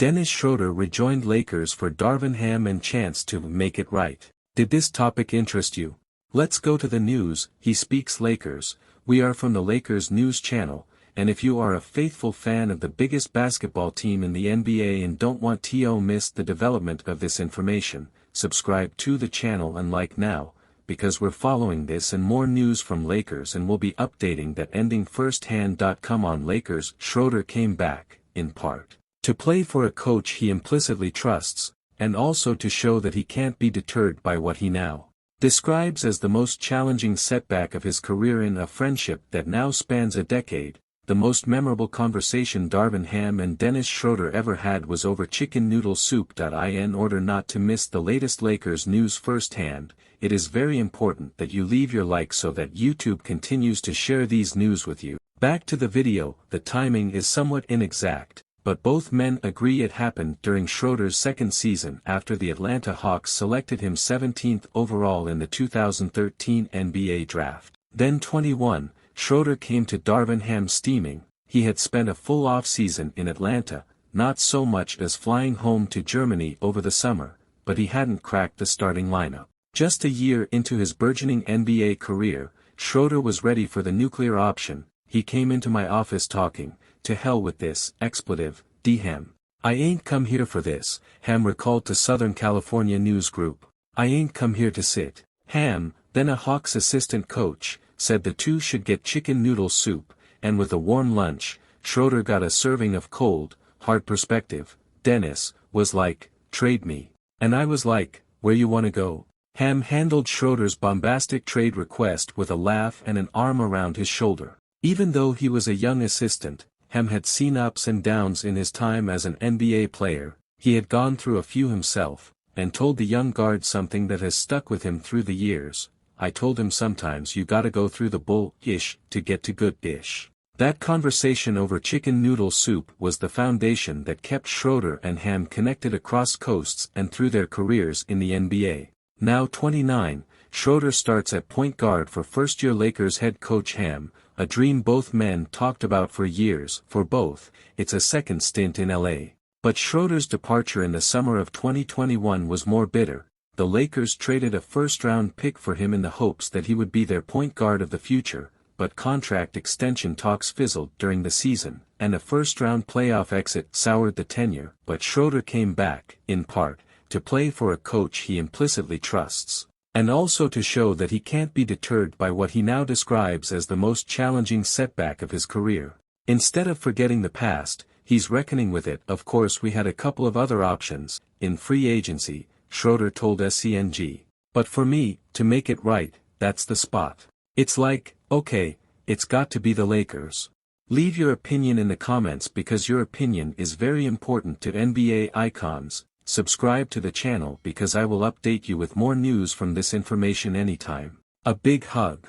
Dennis Schröder rejoined Lakers for Darvin Ham and chance to make it right. Did this topic interest you? Let's go to the news. He speaks Lakers. We are from the Lakers news channel, and if you are a faithful fan of the biggest basketball team in the NBA and don't want to miss the development of this information, subscribe to the channel and like now, because we're following this and more news from Lakers and we'll be updating that ending firsthand. Come on Lakers. Schröder came back, in part, to play for a coach he implicitly trusts, and also to show that he can't be deterred by what he now describes as the most challenging setback of his career in a friendship that now spans a decade. The most memorable conversation Darvin Ham and Dennis Schröder ever had was over chicken noodle soup. In order not to miss the latest Lakers news firsthand, it is very important that you leave your like so that YouTube continues to share these news with you. Back to the video. The timing is somewhat inexact, but both men agree it happened during Schröder's second season after the Atlanta Hawks selected him 17th overall in the 2013 NBA draft. Then 21, Schröder came to Darvin Ham steaming. He had spent a full off-season in Atlanta, not so much as flying home to Germany over the summer, but he hadn't cracked the starting lineup. Just a year into his burgeoning NBA career, Schröder was ready for the nuclear option. He came into my office talking, "To hell with this, expletive, Ham. I ain't come here for this," Ham recalled to Southern California News Group. "I ain't come here to sit." Ham, then a Hawks assistant coach, said the two should get chicken noodle soup, and with a warm lunch, Schröder got a serving of cold, hard perspective. Dennis was like, "Trade me." And I was like, "Where you wanna go?" Ham handled Schröder's bombastic trade request with a laugh and an arm around his shoulder. Even though he was a young assistant, Ham had seen ups and downs in his time as an NBA player. He had gone through a few himself, and told the young guard something that has stuck with him through the years. "I told him sometimes you gotta go through the bull-ish to get to good-ish." That conversation over chicken noodle soup was the foundation that kept Schröder and Ham connected across coasts and through their careers in the NBA. Now 29, Schröder starts at point guard for first-year Lakers head coach Ham, a dream both men talked about for years. For both, it's a second stint in LA. But Schröder's departure in the summer of 2021 was more bitter. The Lakers traded a first-round pick for him in the hopes that he would be their point guard of the future, but contract extension talks fizzled during the season, and a first-round playoff exit soured the tenure. But Schröder came back, in part, to play for a coach he implicitly trusts, and also to show that he can't be deterred by what he now describes as the most challenging setback of his career. Instead of forgetting the past, he's reckoning with it. "Of course we had a couple of other options, in free agency," Schröder told SCNG. "But for me, to make it right, that's the spot. It's like, okay, it's got to be the Lakers." Leave your opinion in the comments because your opinion is very important to NBA icons. Subscribe to the channel because I will update you with more news from this information anytime. A big hug.